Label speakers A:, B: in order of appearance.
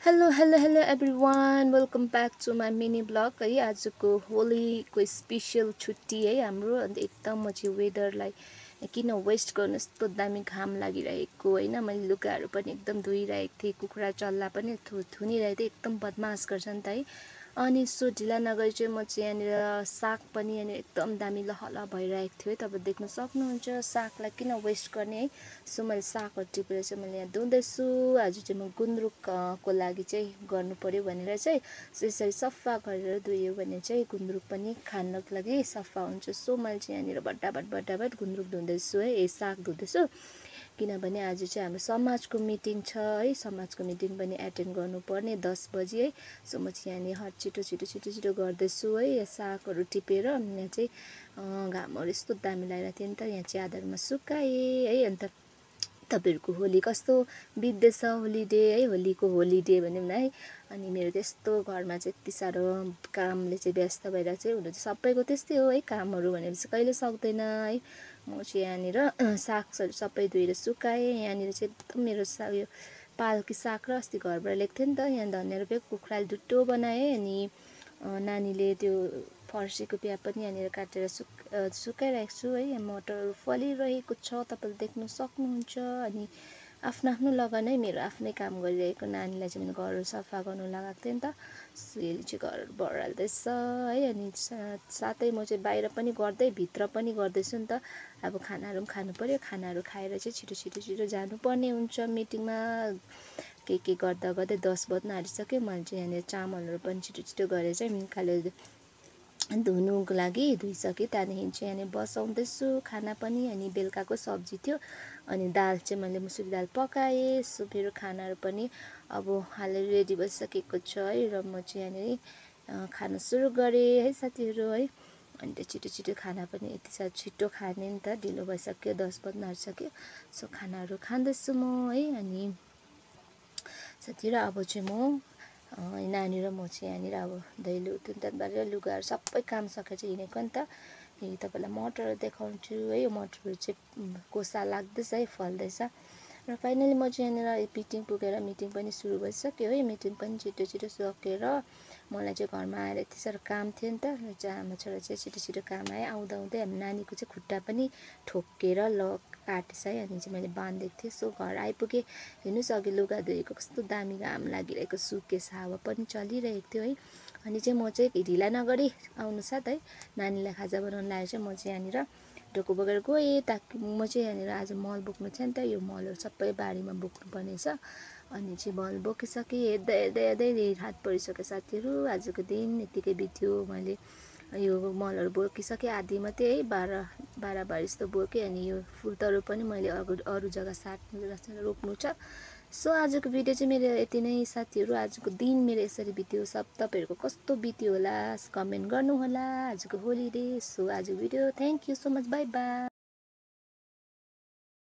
A: Hello everyone, welcome back to my mini blog है। आजको होलीको स्पेसल छुट्टी है हाम्रो। अन्त एकदम म चाहिँ वेदरलाई किन वेस्ट गर्नु, यस्तो दामी घाम लागिरहेको होइन। मैले लुगाहरू पनि एकदम धोइरहेको थिएँ, कुखुरा चल्ला पनि थुनिरहेको थिएँ। एकदम बदमास गर्छ नि त है। अनि सो ढिला नगरी चाहिँ म चाहिँ यहाँनिर साग पनि यहाँनिर एकदम दामी लहलह भइरहेको थियो है। तपाईँ देख्न सक्नुहुन्छ सागलाई किन वेस्ट गर्ने है। सो मैले सागहरू टिपेर चाहिँ मैले यहाँ धुँदैछु। आज चाहिँ म गुन्द्रुकको लागि चाहिँ गर्नु पर्यो भनेर चाहिँ यसरी सफा गरेर धोयो भने चाहिँ गुन्द्रुक पनि खानको लागि सफा हुन्छ। सो मैले चाहिँ यहाँनिर बड्डाबाट गुन्द्रुक धुँदैछु है, साग धुँदैछु। किनभने आज चाहिँ हाम्रो समाजको मिटिङ छ है। समाजको मिटिङ पनि एटेन्ड गर्नुपर्ने 10 बजी है। सो म चाहिँ यहाँनिर छिटो गर्दैछु है। सागहरू टिपेर यहाँ चाहिँ घामहरू यस्तो दामी लागिरहेको थियो नि त। यहाँ चाहिँ आधारमा सुकाएँ है। अन्त तपाईँहरूको होली कस्तो बित्दैछ, होलिडे है, होलीको होलिडे भनौँ न है। अनि मेरो त्यस्तो घरमा चाहिँ यति साह्रो कामले चाहिँ व्यस्त भएर चाहिँ हुनु चाहिँ सबैको त्यस्तै हो है। कामहरू भनेपछि कहिले सक्दैन है। म चाहिँ यहाँनिर सागहरू सबै धोएर सुकाएँ। यहाँनिर चाहिँ एकदम मेरो उयो पालकी साग र अस्ति घरबाट ल्याएको थिएँ नि त। यहाँ धनियाँ रुपियाँ कुखुराले ढुट्टो बनाएँ। अनि नानीले त्यो फर्सीको बिहा पनि यहाँनिर काटेर सुकाइरहेको छु है। यहाँ मटरहरू फलिरहेको छ, तपाईँले देख्न सक्नुहुन्छ। अनि आफ्नो लगन है, मेरो आफ्नै काम गरिरहेको नानीलाई चाहिँ मैले घरहरू सफा गर्नु लगाएको थिएँ नि त। यसले चाहिँ घरहरू बढाल्दैछ है। अनि साथै म चाहिँ बाहिर पनि गर्दै भित्र पनि गर्दैछु नि त। अब खानाहरू पनि खानु पर्यो, खानाहरू खाएर चाहिँ छिटो जानुपर्ने हुन्छ मिटिङमा। के गर्दै 10 बज्न आँटिसक्यो। मैले चाहिँ यहाँनिर चामलहरू पनि छिटो गरेर चाहिँ निकालेर धुनुको लागि धोइसकेँ। त्यहाँदेखि चाहिँ यहाँनिर बसाउँदैछु खाना पनि। अनि बेलुकाको सब्जी थियो। अनि दाल चाहिँ मैले मुसुरी दाल पकाएँ। सो मेरो खानाहरू पनि अब हालेर रेडी भइसकेको छ है। र म चाहिँ यहाँनिर खाना सुरु गरेँ है साथीहरू है। अनि त्यो छिटो खाना पनि यति साह्रो छिटो खाने नि त, ढिलो भइसक्यो, 10 बज्न आँटिसक्यो। सो खानाहरू खाँदैछु म है। अनि साथीहरू अब चाहिँ म नानी र म चाहिँ यहाँनिर अब दैलो बारेर लुगाहरू सबै काम सकेर चाहिँ हिँडेको नि त। यही तपाईँलाई मटरहरू देखाउँछु है। यो मटरहरू चाहिँ कोसा लाग्दैछ है, फल्दैछ। र फाइनली म चाहिँ यहाँनिर मिटिङ पुगेर मिटिङ पनि सुरु भइसक्यो है। मिटिङ पनि छिटो सकेर मलाई चाहिँ घरमा आएर यति साह्रो काम थियो नि त। र चाहिँ आमा छोरा चाहिँ छिटो काम आएँ। आउँदै हामी नानीको चाहिँ खुट्टा पनि ठोकेर काटेछ है। अनि चाहिँ मैले बाँधेको थिएँ। सो घर आइपुगेँ। हेर्नुहोस् अघि लुगा धोएको कस्तो दामी घाम लागिरहेको, सुकेस हावा पनि चलिरहेको थियो है। अनि चाहिँ म चाहिँ ढिला नगरी आउनु साथ है नानीलाई खाजा बनाउनु लागेर चाहिँ म चाहिँ यहाँनिर ढोको बोकेर गएँ। ताकि म चाहिँ यहाँनिर आज मल बोक्नु छ नि त। यो मलहरू सबै बारीमा बोक्नुपर्ने छ। अनि चाहिँ मल बोकिसकेँ। हेर्दै हात परिसक्यो साथीहरू। आजको दिन यत्तिकै बित्यो। मैले यो मलहरू बोकिसकेँ आधी मात्रै है, 12 जस्तो बोकेँ। अनि यो फुलतरू पनि मैले अरू जग्गा रोप्नु छ। सो आजको भिडियो चाहिँ मेरो यति नै साथीहरू। आजको दिन मेरो यसरी बित्यो। तपाईँहरूको कस्तो बित्यो होला कमेन्ट गर्नु होला आजको होलिडे। सो आजको video thank you so much, by by.